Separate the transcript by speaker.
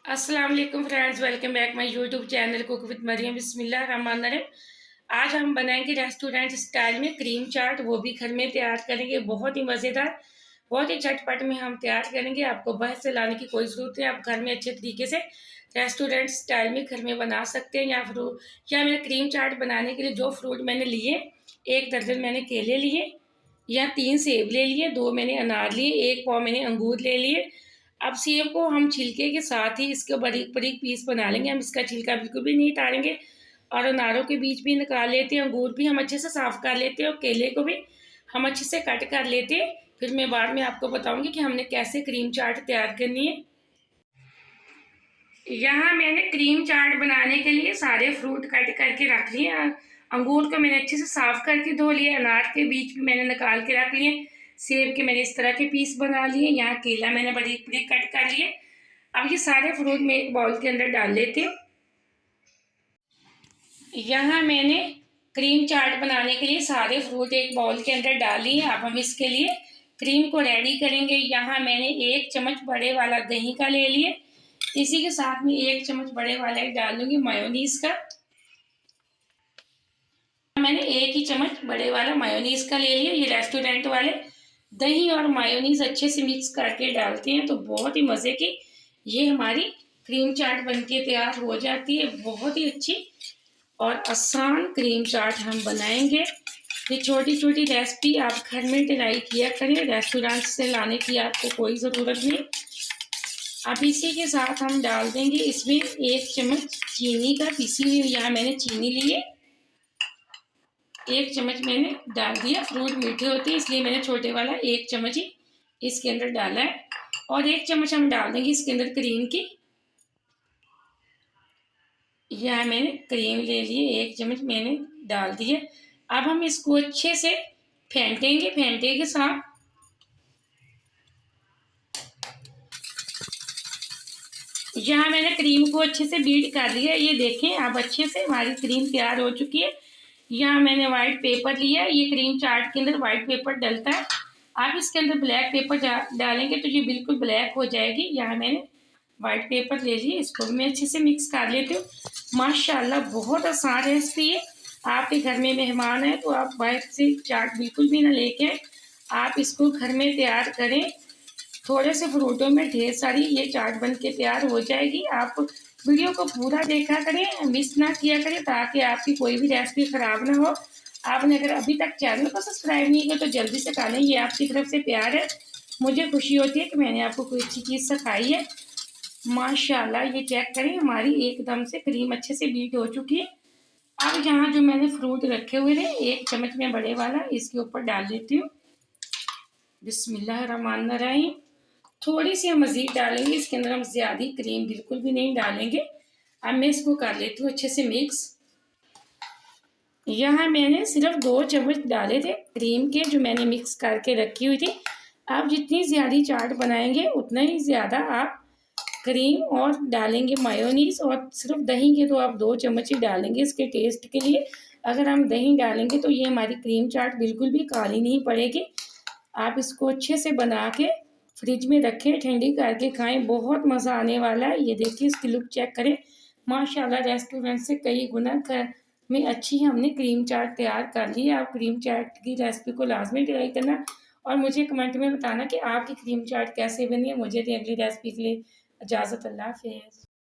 Speaker 1: अस्सलाम वालेकुम friends, welcome back my YouTube channel cook with Mariam. बिस्मिल्लाह रहमान रहीम। आज हम बनाएंगे रेस्टोरेंट स्टाइल में क्रीम चाट, वो भी घर में तैयार करेंगे। बहुत ही मज़ेदार, बहुत ही झटपट में हम तैयार करेंगे। आपको बाहर से लाने की कोई ज़रूरत नहीं, आप घर में अच्छे तरीके से रेस्टोरेंट स्टाइल में घर में बना सकते हैं। या मैंने क्रीम चाट बनाने के लिए जो फ्रूट मैंने लिए, 1 दर्जन मैंने केले लिए, या 3 सेब ले लिए, 2 मैंने अनार लिए, 1 पाव मैंने अंगूर ले लिए। अब सेब को हम छिलके के साथ ही इसके बारीक बारीक पीस बना लेंगे। हम इसका छिलका बिल्कुल भी नहीं उतारेंगे। और अनारों के बीज भी निकाल लेते हैं, अंगूर भी हम अच्छे से साफ़ कर लेते हैं, और केले को भी हम अच्छे से कट कर लेते हैं। फिर मैं बाद में आपको बताऊंगी कि हमने कैसे क्रीम चाट तैयार करनी है। यहाँ मैंने क्रीम चाट बनाने के लिए सारे फ्रूट कट करके रख लिए। अंगूर को मैंने अच्छे से साफ़ करके धो लिया, अनार के बीज भी मैंने निकाल के रख लिए, सेब के मैंने इस तरह के पीस बना लिए, यहाँ केला मैंने बारीक बारीक कट कर लिए। अब ये सारे फ्रूट मैं एक बाउल के अंदर डाल लेती हूँ। यहाँ मैंने क्रीम चाट बनाने के लिए सारे फ्रूट एक बाउल के अंदर डाल लिए। अब हम इसके लिए क्रीम को रेडी करेंगे। यहाँ मैंने 1 चम्मच बड़े वाला दही का ले लिए। इसी के साथ में 1 चम्मच बड़े वाला डाल दूंगी मायोनीज का। मैंने 1 ही चम्मच बड़े वाला मायोनीज का ले लिया। ये रेस्टोरेंट वाले दही और मायोनीज अच्छे से मिक्स करके डालते हैं तो बहुत ही मज़े की ये हमारी क्रीम चाट बनके तैयार हो जाती है। बहुत ही अच्छी और आसान क्रीम चाट हम बनाएंगे। ये छोटी छोटी रेसिपी आप घर में ट्राई किया करें, रेस्टोरेंट से लाने की आपको कोई ज़रूरत नहीं। अब इसी के साथ हम डाल देंगे इसमें 1 चम्मच चीनी का पिसी हुई। यहाँ मैंने चीनी ली है, 1 चम्मच मैंने डाल दिया। फ्रूट मीठे होते हैं इसलिए मैंने छोटे वाला 1 चम्मच ही इसके अंदर डाला है। और 1 चम्मच हम डाल देंगे इसके अंदर क्रीम की। यह मैंने क्रीम ले लिए, 1 चम्मच मैंने डाल दी है। अब हम इसको अच्छे से फेंटेंगे। फेंटे के साथ यहाँ मैंने क्रीम को अच्छे से बीट कर लिया। ये देखें, अब अच्छे से हमारी क्रीम तैयार हो चुकी है। यहाँ मैंने वाइट पेपर लिया। ये क्रीम चाट के अंदर वाइट पेपर डलता है। आप इसके अंदर ब्लैक पेपर डालेंगे तो ये बिल्कुल ब्लैक हो जाएगी। यहाँ मैंने वाइट पेपर ले लिए, इसको भी मैं अच्छे से मिक्स कर लेती हूँ। माशाल्लाह बहुत आसान रेसिपी है। आपके घर में मेहमान है तो आप बाहर से चाट बिल्कुल भी ना लेके आए, आप इसको घर में तैयार करें। थोड़े से फ्रूटों में ढेर सारी ये चाट बन के तैयार हो जाएगी। आप वीडियो को पूरा देखा करें, मिस ना किया करें, ताकि आपकी कोई भी रेसिपी ख़राब ना हो। आपने अगर अभी तक चैनल को सब्सक्राइब नहीं किया तो जल्दी से कर लें, ये आपकी तरफ से प्यार है। मुझे खुशी होती है कि मैंने आपको कोई अच्छी चीज़ सिखाई है। माशाल्लाह ये चेक करें, हमारी एकदम से क्रीम अच्छे से बीट हो चुकी है। अब यहाँ जो मैंने फ्रूट रखे हुए थे 1 चम्मच में बड़े वाला, इसके ऊपर डाल देती हूँ। बिस्मिल्लाह रहमान रहीम। थोड़ी सी हम मज़ीद डालेंगे, इसके अंदर हम ज़्यादा क्रीम बिल्कुल भी नहीं डालेंगे। अब मैं इसको कर लेती हूँ अच्छे से मिक्स। यहाँ मैंने सिर्फ 2 चम्मच डाले थे क्रीम के, जो मैंने मिक्स करके रखी हुई थी। आप जितनी ज़्यादा चाट बनाएंगे उतना ही ज़्यादा आप क्रीम और डालेंगे मायोनीज। और सिर्फ दही के तो आप 2 चम्मच ही डालेंगे इसके टेस्ट के लिए। अगर हम दही डालेंगे तो ये हमारी क्रीम चाट बिल्कुल भी काली नहीं पड़ेगी। आप इसको अच्छे से बना के फ्रिज में रखें, ठंडी करके खाएं, बहुत मज़ा आने वाला है। ये देखिए इसकी लुक चेक करें, माशाल्लाह रेस्टोरेंट से कई गुना में अच्छी हमने क्रीम चाट तैयार कर ली है। आप क्रीम चाट की रेसिपी को लाजमी ट्राई करना और मुझे कमेंट में बताना कि आपकी क्रीम चाट कैसे बनी है। मुझे तो अगली रेसिपी के लिए इजाज़त। अल्लाह हाफ़िज़।